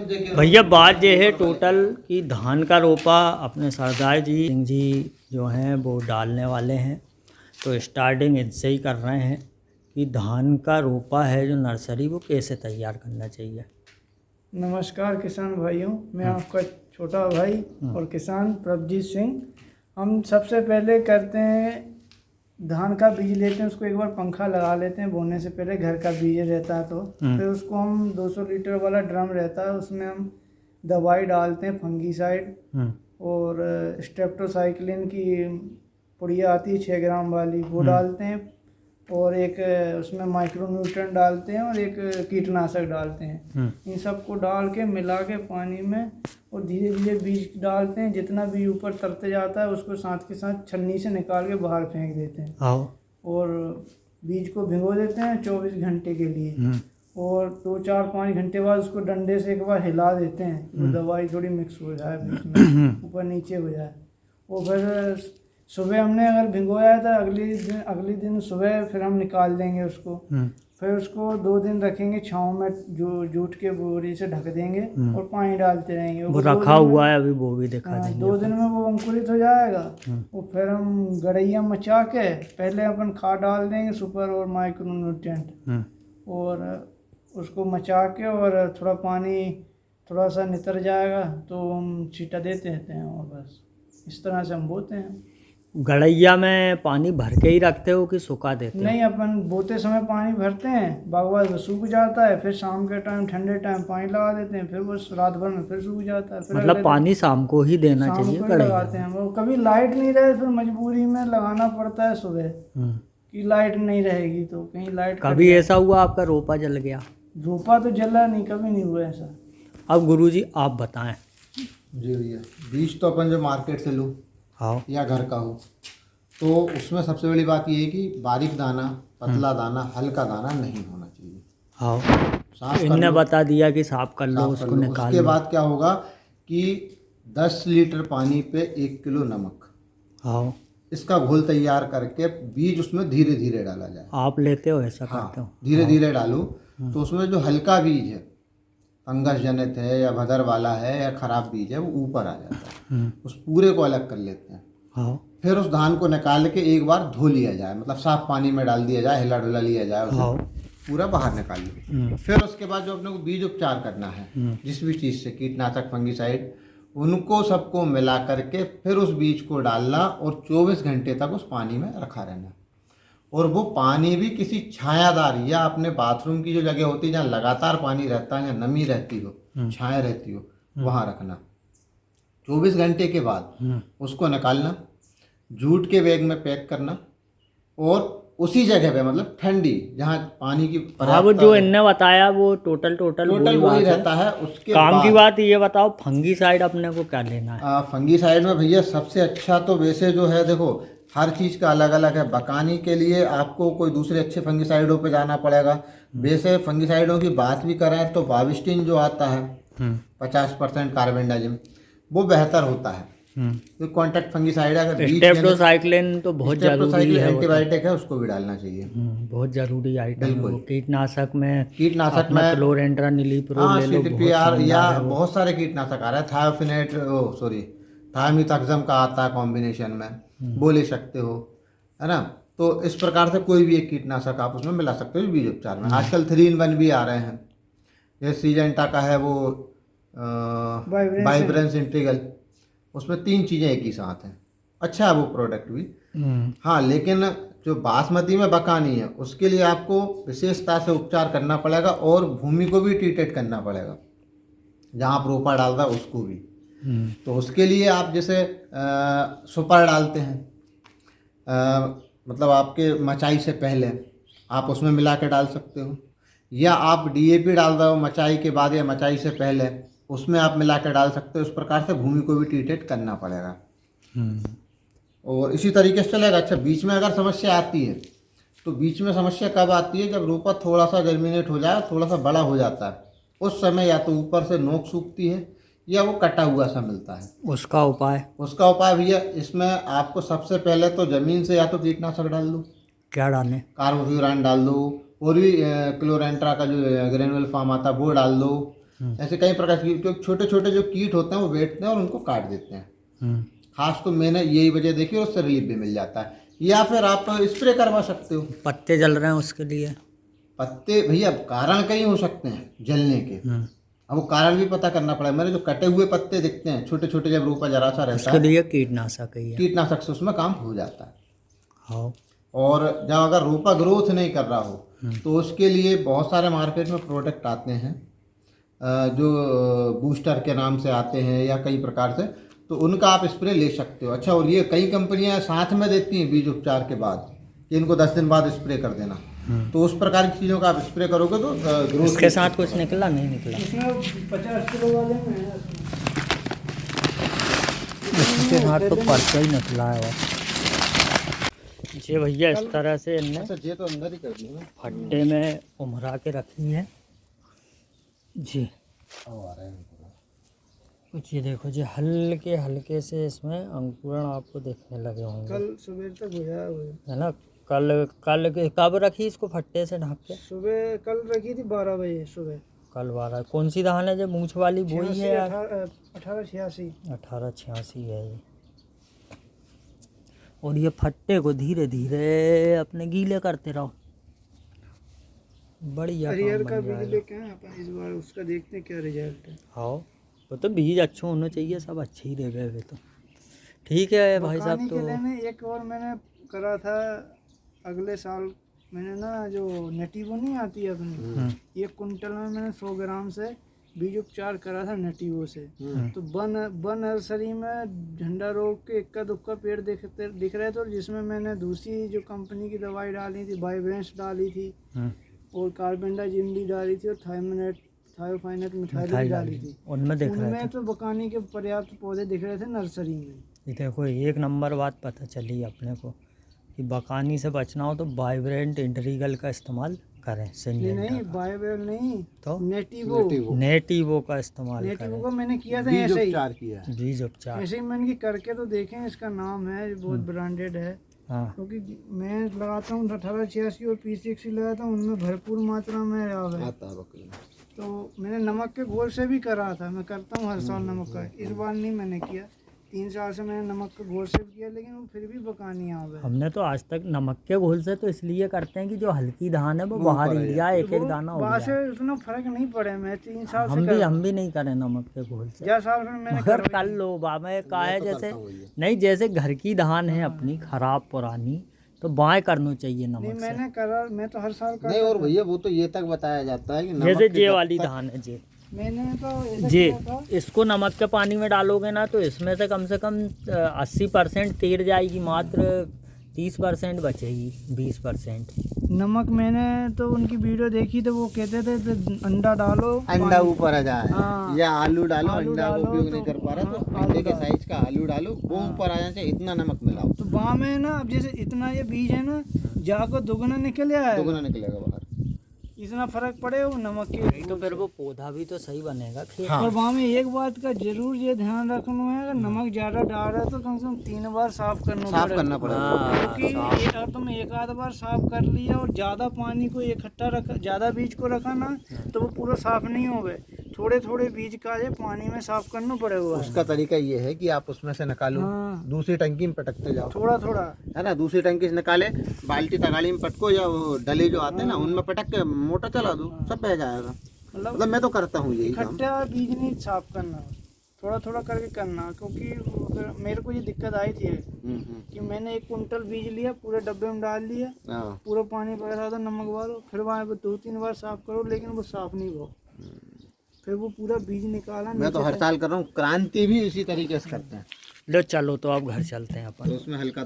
भैया बात ये है टोटल कि धान का रोपा अपने सरदार जी सिंह जी जो हैं वो डालने वाले हैं, तो स्टार्टिंग इनसे ही कर रहे हैं कि धान का रोपा है जो नर्सरी वो कैसे तैयार करना चाहिए। नमस्कार किसान भाइयों, मैं आपका छोटा भाई और किसान प्रभजीत सिंह। हम सबसे पहले करते हैं धान का बीज लेते हैं, उसको एक बार पंखा लगा लेते हैं बोने से पहले। घर का बीज रहता है तो फिर उसको हम 200 लीटर वाला ड्रम रहता है, उसमें हम दवाई डालते हैं फंगीसाइड और स्ट्रेप्टोसाइक्लिन की पुड़िया आती है 6 ग्राम वाली, वो डालते हैं और एक उसमें माइक्रोन्यूट्रिएंट डालते हैं और एक कीटनाशक डालते हैं। इन सबको डाल के मिला के पानी में और धीरे धीरे बीज डालते हैं। जितना भी ऊपर तरते जाता है उसको साथ के साथ छन्नी से निकाल के बाहर फेंक देते हैं और बीज को भिगो देते हैं 24 घंटे के लिए। और 2-4-5 घंटे बाद उसको डंडे से एक बार हिला देते हैं, वो दवाई थोड़ी मिक्स हो जाए बीच में, ऊपर नीचे हो जाए। और फिर सुबह हमने अगर भिगोया है तो अगले दिन सुबह फिर हम निकाल देंगे उसको। फिर उसको 2 दिन रखेंगे छाँव में, जो जूट के बोरी से ढक देंगे और पानी डालते रहेंगे। वो रखा हुआ है अभी, वो भी दिखा देंगे। 2 दिन में वो अंकुरित हो जाएगा। और फिर हम गड़ैया मचा के पहले अपन खाद डाल देंगे सुपर और माइक्रोन्यूट्रिएंट, और उसको मचा के और थोड़ा पानी थोड़ा सा नितर जाएगा तो हम छींटा देते रहते हैं और बस इस तरह से हम बोते हैं। गड़ैया में पानी भर के ही रखते हो कि सुखा देते हो? नहीं, अपन बोते समय पानी भरते हैं, बागवान वो सूख जाता है, फिर शाम के टाइम ठंडे टाइम पानी लगा देते हैं, फिर वो रात भर में फिर सूख जाता है। फिर मतलब पानी शाम को ही देना चाहिए गड़ैया लगाते हैं। वो कभी लाइट नहीं रहे फिर मजबूरी में लगाना पड़ता है सुबह कि लाइट नहीं रहेगी तो कहीं लाइट। कभी ऐसा हुआ आपका रोपा जल गया? रोपा तो जला नहीं, कभी नहीं हुआ ऐसा। अब गुरुजी आप बताएं। जी भैया, बीज तो अपन जो मार्केट से लो हाँ या घर का हो तो उसमें सबसे बड़ी बात ये है कि बारीक दाना, पतला दाना, हल्का दाना नहीं होना चाहिए। हाँ, साफ इनने बता दिया कि साफ कर लो, उसको निकाल उसके बाद क्या होगा कि 10 लीटर पानी पे 1 किलो नमक, हाँ, इसका घोल तैयार करके बीज उसमें धीरे धीरे डाला जाए। आप लेते हो ऐसा? हाँ, करते हो? धीरे धीरे डालो तो उसमें जो हल्का बीज है, फंगस जनित है या भदर वाला है या खराब बीज है, वो ऊपर आ जाता है। उस पूरे को अलग कर लेते हैं। हाँ, फिर उस धान को निकाल के एक बार धो लिया जाए, मतलब साफ पानी में डाल दिया जाए, हिला ढुला लिया जाए, उसे पूरा बाहर निकाल लिया। फिर उसके बाद जो अपने को बीज उपचार करना है जिस भी चीज़ से, कीटनाशक, फंगीसाइड, उनको सबको मिला करके फिर उस बीज को डालना और 24 घंटे तक उस पानी में रखा रहना। और वो पानी भी किसी छायादार या अपने बाथरूम की जो जगह होती है जहाँ लगातार पानी रहता है, जहाँ नमी रहती हो, छाया रहती हो, वहाँ रखना। 24 घंटे के बाद उसको निकालना, जूट के बैग में पैक करना और उसी जगह पे, मतलब ठंडी जहाँ पानी की वो जो इनने बताया वो टोटल वही रहता है। उसके काम की बात ये बताओ, फंगीसाइड अपने को क्या लेना है? फंगीसाइड में भैया सबसे अच्छा तो वैसे जो है, देखो हर चीज़ का अलग अलग है। बकानी के लिए आपको कोई दूसरे अच्छे फंगीसाइडों पे जाना पड़ेगा। वैसे फंगीसाइडों की बात भी करें तो बाविस्टिन जो आता है 50% कार्बेंडाजिम, वो बेहतर होता है। तो कॉन्टैक्ट फंगीसाइड अगर स्ट्रेप्टोसाइक्लिन तो बहुत जरूरी है, एंटीबायोटिक है, उसको भी डालना चाहिए। बहुत जरूरी आइटम है वो। कीटनाशक में क्लोरेंट्रा, निलीप्रोल ले लो, या बहुत सारे कीटनाशक आ रहे हैं। थायोफिनेट, थायोमिथाक्सम का आता है कॉम्बिनेशन में, वो ले सकते हो, है ना। तो इस प्रकार से कोई भी एक कीटनाशक आप उसमें मिला सकते हो बीज उपचार में। आजकल 3-in-1 भी आ रहे हैं। ये सीजेंटा का है वो वाइब्रेंस इंटीग्रल, उसमें 3 चीज़ें एक ही साथ हैं। अच्छा है वो प्रोडक्ट भी। हाँ, लेकिन जो बासमती में बकानी है उसके लिए आपको विशेषता से उपचार करना पड़ेगा और भूमि को भी ट्रीटेड करना पड़ेगा, जहाँ आप रोपा डाल रहा है उसको भी। तो उसके लिए आप जैसे सुपर डालते हैं, मतलब आपके मचाई से पहले आप उसमें मिला के डाल सकते हो, या आप डीएपी डाल रहे हो मचाई के बाद या मचाई से पहले, उसमें आप मिला के डाल सकते हो। उस प्रकार से भूमि को भी ट्रीटेड करना पड़ेगा और इसी तरीके से चलेगा। अच्छा, बीच में अगर समस्या आती है तो बीच में समस्या कब आती है? जब रोपा थोड़ा सा जर्मिनेट हो जाए, थोड़ा सा बड़ा हो जाता है, उस समय या तो ऊपर से नोक सूखती है या वो कटा हुआ सा मिलता है। उसका उपाय भैया, इसमें आपको सबसे पहले तो ज़मीन से या तो कीटनाशक डाल दो। क्या डालें? कार्बोफ्यूरान डाल दो, और भी क्लोरेंट्रा का जो ग्रेनुअल फॉर्म आता है वो डाल दो। ऐसे कई प्रकार की, क्योंकि छोटे छोटे जो कीट होते हैं वो बैठते हैं और उनको काट देते हैं। खास तो मैंने यही वजह देखी और उससे रिलीफ भी मिल जाता है। या फिर आप स्प्रे करवा सकते हो। पत्ते जल रहे हैं उसके लिए? पत्ते भैया कारण कई हो सकते हैं जलने के, अब वो कारण भी पता करना पड़ेगा। मेरे जो कटे हुए पत्ते दिखते हैं छोटे छोटे, जब रोपा जरा सा रहता उसके है, लिए कीटनाशक है ये? कीटनाशक से उसमें काम हो जाता है। हाँ। और जब अगर रोपा ग्रोथ नहीं कर रहा हो तो उसके लिए बहुत सारे मार्केट में प्रोडक्ट आते हैं जो बूस्टर के नाम से आते हैं या कई प्रकार से, तो उनका आप स्प्रे ले सकते हो। अच्छा, और ये कई कंपनियां साथ में देती हैं बीज उपचार के बाद कि इनको 10 दिन बाद स्प्रे कर देना, तो उस प्रकार की चीज़ों का आप स्प्रे करोगे तो ग्रोथ। इसके साथ कुछ निकला नहीं निकला? इसमें 50 किलो वाले में है। इसके साथ तो परसों ही निकला है। ये भैया इस तरह से इनने अच्छा, ये तो अंदर ही कर दूँगा। फट्टे में उमरा के रखी है जी। कुछ ये देखो जी, हल्के हल्के से इसमें अंकुरण आपको देखने लगे होंगे। कल सुबह तक हो जाए है ना? कल कब रखी इसको फट्टे से ढक के? सुबह कल रखी थी 12 बजे सुबह। कल 12। कौन सी धान है जो मूछ वाली बोई है यार? 1886। 1886 है ये। और ये फट्टे को धीरे धीरे अपने गीले करते रहो, बढ़िया हरियर काम का बन बीज जाएगा। लेके आए अपन इस बार, उसका देखते हैं क्या रिजल्ट है। हाँ, वो तो बीज अच्छे होने चाहिए, सब अच्छे ही रह गए तो ठीक है भाई साहब। बकानी तो के लेने एक और मैंने करा था अगले साल। मैंने ना जो नेटिवो नहीं आती है अपनी, 1 कुंटल में मैंने 100 ग्राम से बीज उपचार करा था नेटिवो से। तो वन नर्सरी में झंडा रोग के इक्का दुक्का पेड़ दिख रहे थे, और जिसमें मैंने दूसरी जो कंपनी की दवाई डाली थी, वाइब्रेंस डाली थी और कार्बेंडाजिम डाली थी और थायोफाइनेट मिथाइल डाली थी। उनमें देख रहे थे। उनमें तो बकानी के पर्याप्त पौधे दिख रहे थे नर्सरी में। ये देखो, एक नंबर बात पता चली अपने को कि बकानी से बचना हो तो वाइब्रेंट इंट्रीगल का इस्तेमाल करें। नहीं, बायोवेल नहीं, तो नेटिवो का इस्तेमाल नेटिवो करें। को मैंने किया था ऐसे ही। किया है। बीज उपचार ऐसे ही मैंने कि करके तो देखें, इसका नाम है बहुत ब्रांडेड है। हाँ। क्योंकि मैं लगाता हूँ 1886 और P60 लगाता हूँ, उनमें भरपूर मात्रा में आता है। तो मैंने नमक के घोल से भी करा था, मैं करता हूँ हर साल नमक का। इस बार नहीं मैंने किया, 3 साल से मैंने नमक के घोल से भी किया, लेकिन वो फिर भी बकानी आ गए। हमने तो आज तक नमक के घोल से तो इसलिए करते हैं कि जो हल्की धान है वो बाहर ही या एक एक दाना हो वहाँ गया। से उतना फर्क नहीं पड़े। मैं 3 साल हम भी नहीं करें नमक के घोल से। 10 साल में मैंने मगर कर लो बाबा का है, जैसे नहीं, जैसे घर की धान है अपनी खराब पुरानी, तो बाएं करना चाहिए नहीं, नमक से। मैंने करा, मैं तो हर साल करता नहीं, और भैया वो तो ये तक बताया जाता है कि नमक जैसे के ये जब वाली तक- धान है जी, मैंने तो ऐसा जी किया था। इसको नमक के पानी में डालोगे ना तो इसमें से कम 80% तैर जाएगी, मात्र 30% बचेगी, 20%। नमक मैंने तो उनकी वीडियो देखी तो वो कहते थे तो अंडा डालो, अंडा ऊपर आ जाए, हाँ। या आलू डालो, आलू अंडा को डालो उपयोग तो- नहीं कर पा रहा तो हाँ, अंडे के आलू साइज का आलू डालो, वो ऊपर आ जाना चाहिए, इतना नमक मिलाओ तो वहाँ में ना, अब जैसे इतना ये बीज है ना, जाकर दुगना निकल आया, दोगुना निकलेगा बाहर। इतना फर्क पड़े वो नमक के। तो फिर वो पौधा भी तो सही बनेगा खेत। और वहाँ में एक बात का जरूर ये ध्यान रखना है, अगर नमक ज़्यादा डाल रहा है तो कम से कम 3 बार साफ करना पड़ेगा। हाँ, क्योंकि अगर तुम एक आध बार साफ कर लिया और ज़्यादा पानी को इकट्ठा रखा, ज़्यादा बीज को रखा ना, तो वो पूरा साफ नहीं हो गए। थोड़े थोड़े बीज का ये पानी में साफ करना पड़ेगा। उसका तरीका ये है कि आप उसमें से निकालो, हाँ। दूसरी टंकी में पटकते जाओ, थोड़ा थोड़ा, है ना, दूसरी टंकी से निकाले, बाल्टी तगाड़ी में पटको, या वो डले जो आते हैं ना उनमें पटक के मोटर चला दो, सब बह जाएगा। मतलब मैं तो करता हूँ यही काम। इकट्ठा बीज नहीं साफ करना, थोड़ा थोड़ा करके करना। क्योंकि अगर मेरे को ये दिक्कत आई थी कि मैंने 1 कुंटल बीज लिया, पूरे डब्बे में डाल लिया, हाँ। पूरा पानी बह रहा था, नमक वालो, फिर वहाँ पे 2-3 बार साफ करो, लेकिन वो साफ नहीं हुआ। फिर वो पूरा बीज निकाला। मैं तो हर साल कर रहा हूँ, क्रांति भी इसी तरीके से करते हैं। लो चलो तो अब घर चलते हैं अपन। तो उसमें हल्का